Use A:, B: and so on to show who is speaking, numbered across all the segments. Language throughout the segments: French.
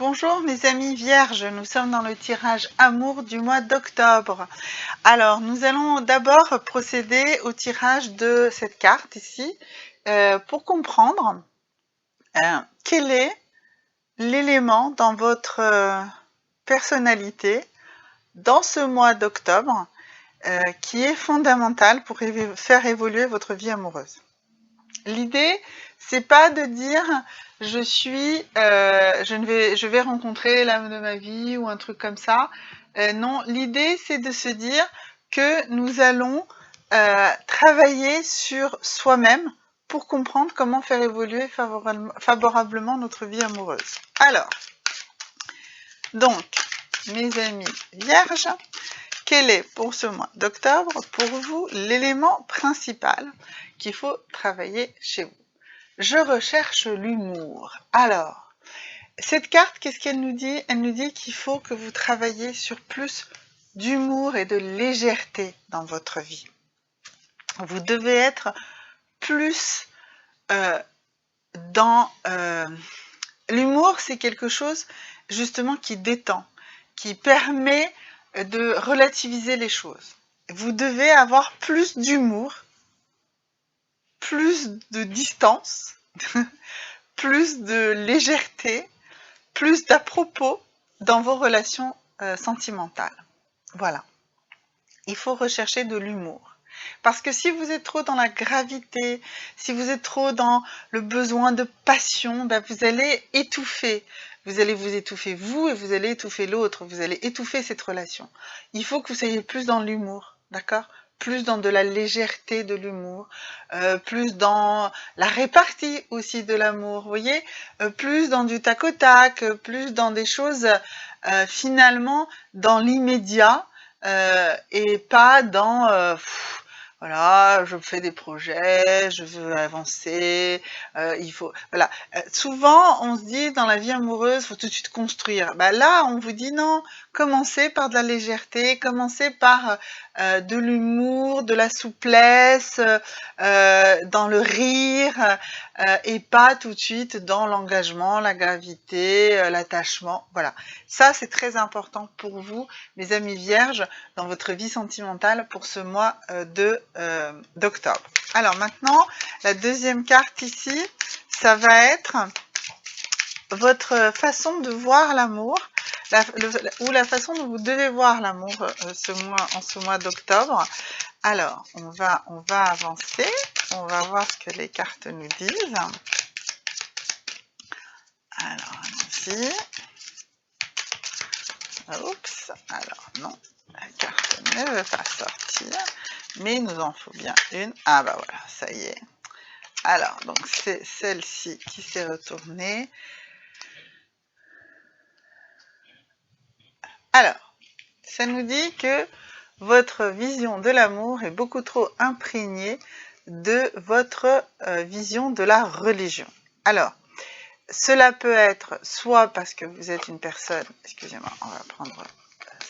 A: Bonjour mes amis vierges, nous sommes dans le tirage amour du mois d'octobre. Alors nous allons d'abord procéder au tirage de cette carte ici pour comprendre quel est l'élément dans votre personnalité dans ce mois d'octobre qui est fondamental pour faire évoluer votre vie amoureuse. L'idée, c'est pas de dire je vais rencontrer l'âme de ma vie ou un truc comme ça. Non, l'idée, c'est de se dire que nous allons travailler sur soi-même pour comprendre comment faire évoluer favorablement notre vie amoureuse. Alors, donc, mes amis vierges, quel est pour ce mois d'octobre, pour vous, l'élément principal qu'il faut travailler chez vous? Je recherche l'humour. Alors, cette carte, qu'est-ce qu'elle nous dit? Elle nous dit qu'il faut que vous travailliez sur plus d'humour et de légèreté dans votre vie. Vous devez être plus dans... L'humour, c'est quelque chose justement qui détend, qui permet de relativiser les choses. Vous devez avoir plus d'humour, plus de distance, plus de légèreté, plus d'à-propos dans vos relations sentimentales. Voilà. Il faut rechercher de l'humour. Parce que si vous êtes trop dans la gravité, si vous êtes trop dans le besoin de passion, ben vous allez étouffer. Vous allez vous étouffer vous et vous allez étouffer l'autre. Vous allez étouffer cette relation. Il faut que vous soyez plus dans l'humour, d'accord ? Plus dans de la légèreté de l'humour, plus dans la répartie aussi de l'amour, vous voyez, plus dans du tac au tac, plus dans des choses finalement dans l'immédiat et pas dans voilà, je fais des projets, je veux avancer, il faut... Voilà. Souvent, on se dit, dans la vie amoureuse, il faut tout de suite construire. Bah là, on vous dit non, commencez par de la légèreté, commencez par de l'humour, de la souplesse, dans le rire, et pas tout de suite dans l'engagement, la gravité, l'attachement. Voilà. Ça, c'est très important pour vous, mes amis vierges, dans votre vie sentimentale pour ce mois d'octobre. Alors maintenant, la deuxième carte ici, ça va être votre façon de voir l'amour, ou la façon dont vous devez voir l'amour en ce mois d'octobre. Alors, on va avancer, on va voir ce que les cartes nous disent. Alors, allons-y. Oups, alors non, la carte ne veut pas sortir, mais il nous en faut bien une. Ah bah voilà, ça y est. Alors, donc c'est celle-ci qui s'est retournée. Alors, ça nous dit que votre vision de l'amour est beaucoup trop imprégnée de votre vision de la religion. Alors, cela peut être soit parce que vous êtes une personne, excusez-moi, on va prendre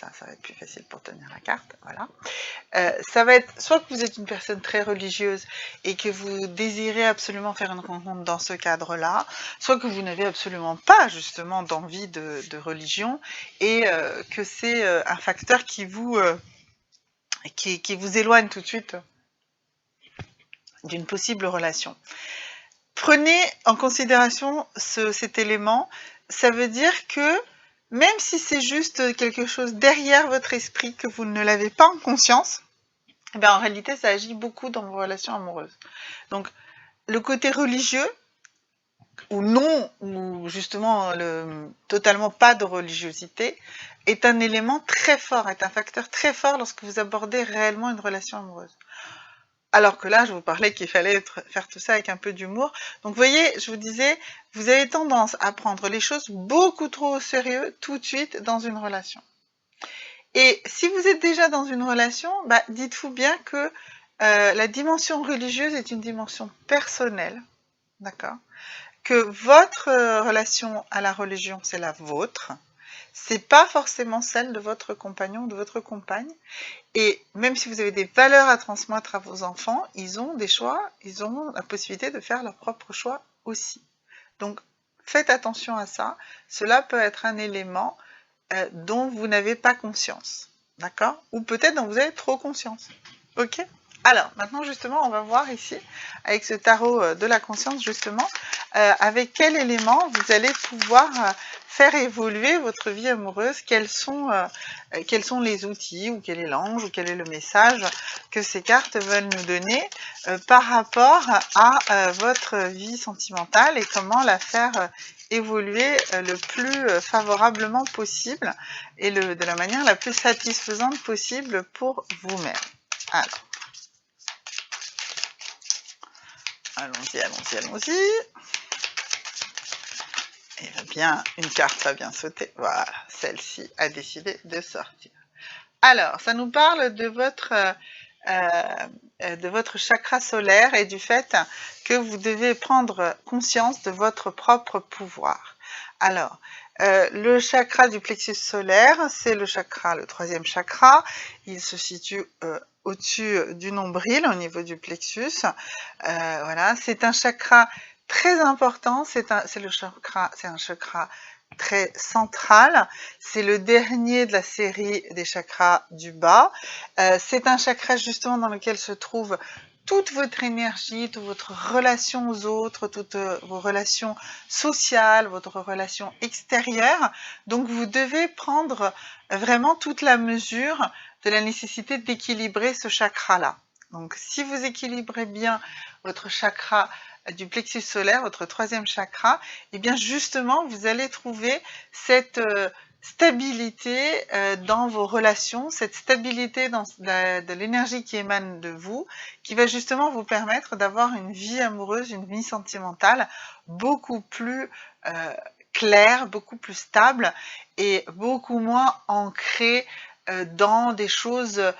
A: ça va être plus facile pour tenir la carte, voilà. Ça va être soit que vous êtes une personne très religieuse et que vous désirez absolument faire une rencontre dans ce cadre-là, soit que vous n'avez absolument pas justement d'envie de religion et que c'est un facteur qui vous éloigne tout de suite d'une possible relation. Prenez en considération cet élément, ça veut dire que même si c'est juste quelque chose derrière votre esprit que vous ne l'avez pas en conscience, ben en réalité ça agit beaucoup dans vos relations amoureuses. Donc le côté religieux, ou non, ou justement totalement pas de religiosité, est un élément très fort, est un facteur très fort lorsque vous abordez réellement une relation amoureuse. Alors que là, je vous parlais qu'il fallait faire tout ça avec un peu d'humour. Donc, vous voyez, je vous disais, vous avez tendance à prendre les choses beaucoup trop au sérieux tout de suite dans une relation. Et si vous êtes déjà dans une relation, bah, dites-vous bien que la dimension religieuse est une dimension personnelle, d'accord ? Que votre relation à la religion, c'est la vôtre. C'est pas forcément celle de votre compagnon ou de votre compagne. Et même si vous avez des valeurs à transmettre à vos enfants, ils ont des choix, ils ont la possibilité de faire leur propre choix aussi. Donc, faites attention à ça. Cela peut être un élément dont vous n'avez pas conscience, d'accord? Ou peut-être dont vous avez trop conscience, ok? Alors, maintenant, justement, on va voir ici, avec ce tarot de la conscience, justement, avec quel élément vous allez pouvoir faire évoluer votre vie amoureuse, quels sont les outils, ou quel est l'ange, ou quel est le message que ces cartes veulent nous donner par rapport à votre vie sentimentale et comment la faire évoluer le plus favorablement possible et de la manière la plus satisfaisante possible pour vous-même. Alors, allons-y, allons-y, allons-y. Et bien, une carte va bien sauter. Voilà, celle-ci a décidé de sortir. Alors, ça nous parle de votre chakra solaire et du fait que vous devez prendre conscience de votre propre pouvoir. Alors, le chakra du plexus solaire, c'est le troisième chakra. Il se situe au-dessus du nombril, au niveau du plexus. Voilà, c'est un chakra très important. C'est un chakra très central. C'est le dernier de la série des chakras du bas. C'est un chakra justement dans lequel se trouve toute votre énergie, toute votre relation aux autres, toutes vos relations sociales, votre relation extérieure. Donc vous devez prendre vraiment toute la mesure de la nécessité d'équilibrer ce chakra-là. Donc si vous équilibrez bien votre chakra du plexus solaire, votre troisième chakra, et bien justement vous allez trouver cette stabilité dans vos relations, cette stabilité de l'énergie qui émane de vous, qui va justement vous permettre d'avoir une vie amoureuse, une vie sentimentale beaucoup plus claire, beaucoup plus stable et beaucoup moins ancrée dans des choses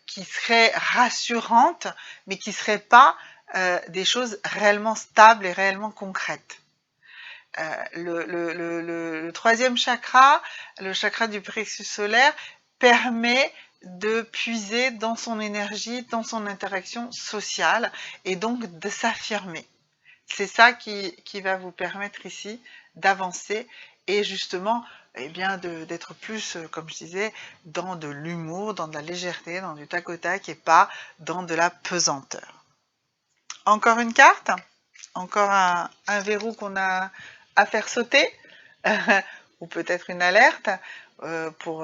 A: qui seraient rassurantes, mais qui ne seraient pas des choses réellement stables et réellement concrètes. Le troisième chakra, le chakra du plexus solaire, permet de puiser dans son énergie, dans son interaction sociale et donc de s'affirmer. C'est ça qui va vous permettre ici d'avancer et justement d'être plus, comme je disais, dans de l'humour, dans de la légèreté, dans du tac au tac et pas dans de la pesanteur. Encore une carte, encore un verrou qu'on a à faire sauter, ou peut-être une alerte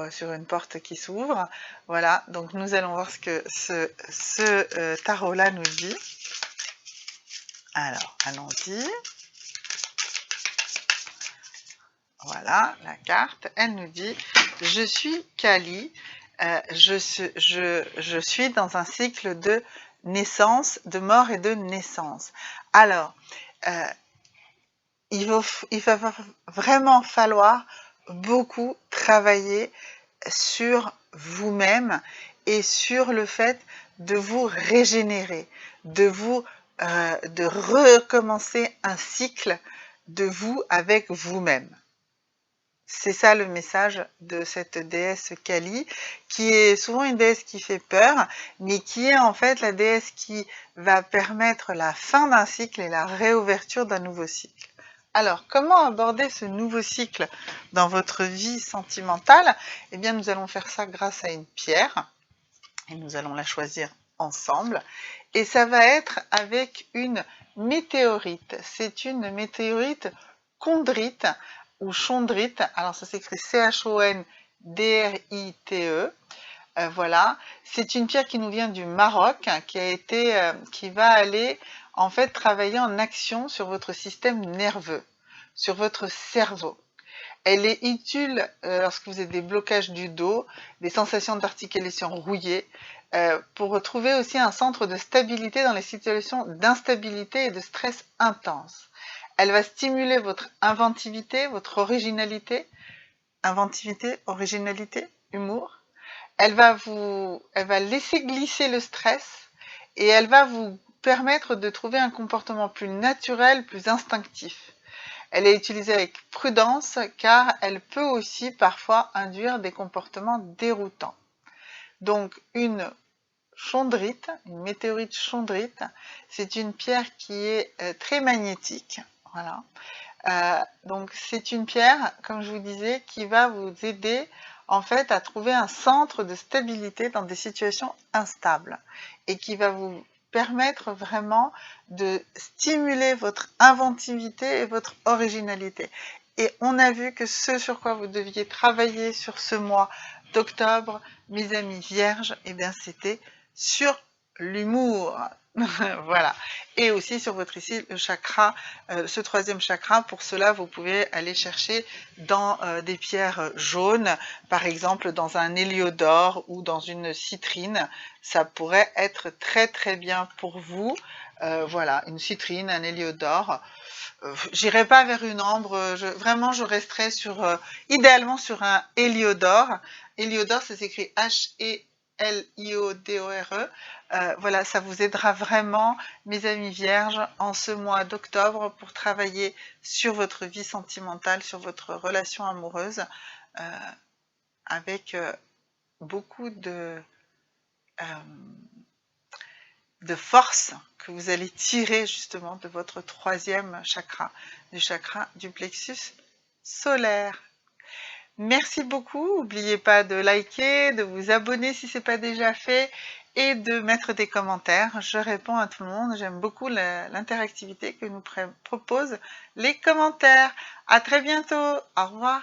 A: sur une porte qui s'ouvre. Voilà, donc nous allons voir ce que ce tarot-là nous dit. Alors, allons-y. Voilà, la carte, elle nous dit « Je suis Kali, je suis dans un cycle de naissance, de mort et de naissance. » Alors, il va vraiment falloir beaucoup travailler sur vous-même et sur le fait de vous régénérer, de recommencer un cycle de vous avec vous-même. C'est ça le message de cette déesse Kali, qui est souvent une déesse qui fait peur, mais qui est en fait la déesse qui va permettre la fin d'un cycle et la réouverture d'un nouveau cycle. Alors, comment aborder ce nouveau cycle dans votre vie sentimentale? Eh bien, nous allons faire ça grâce à une pierre, et nous allons la choisir ensemble, et ça va être avec une météorite. C'est une météorite chondrite, ou chondrite, alors ça s'écrit C-H-O-N-D-R-I-T-E, voilà, c'est une pierre qui nous vient du Maroc, qui va aller en fait travailler en action sur votre système nerveux, sur votre cerveau. Elle est utile lorsque vous avez des blocages du dos, des sensations d'articulation rouillées, pour retrouver aussi un centre de stabilité dans les situations d'instabilité et de stress intense. Elle va stimuler votre inventivité, votre originalité, humour. Elle va laisser glisser le stress et elle va vous permettre de trouver un comportement plus naturel, plus instinctif. Elle est utilisée avec prudence car elle peut aussi parfois induire des comportements déroutants. Donc une chondrite, une météorite chondrite, c'est une pierre qui est très magnétique. Voilà. Donc c'est une pierre, comme je vous disais, qui va vous aider en fait à trouver un centre de stabilité dans des situations instables et qui va vous permettre vraiment de stimuler votre inventivité et votre originalité. Et on a vu que ce sur quoi vous deviez travailler sur ce mois d'octobre, mes amis vierges, eh bien c'était sur l'humour. Voilà. Et aussi sur votre ici le chakra, ce troisième chakra. Pour cela, vous pouvez aller chercher dans des pierres jaunes, par exemple dans un héliodore ou dans une citrine. Ça pourrait être très très bien pour vous. Voilà, une citrine, un héliodore. J'irai pas vers une ambre, vraiment je resterai sur, idéalement sur un héliodore. Héliodore, ça s'écrit H-E-L-I-O-D-O-R-E. Voilà, ça vous aidera vraiment, mes amis vierges, en ce mois d'octobre pour travailler sur votre vie sentimentale, sur votre relation amoureuse, avec beaucoup de force que vous allez tirer justement de votre troisième chakra, du chakra du plexus solaire. Merci beaucoup, n'oubliez pas de liker, de vous abonner si ce n'est pas déjà fait et de mettre des commentaires. Je réponds à tout le monde, j'aime beaucoup l'interactivité que nous proposent les commentaires. À très bientôt, au revoir.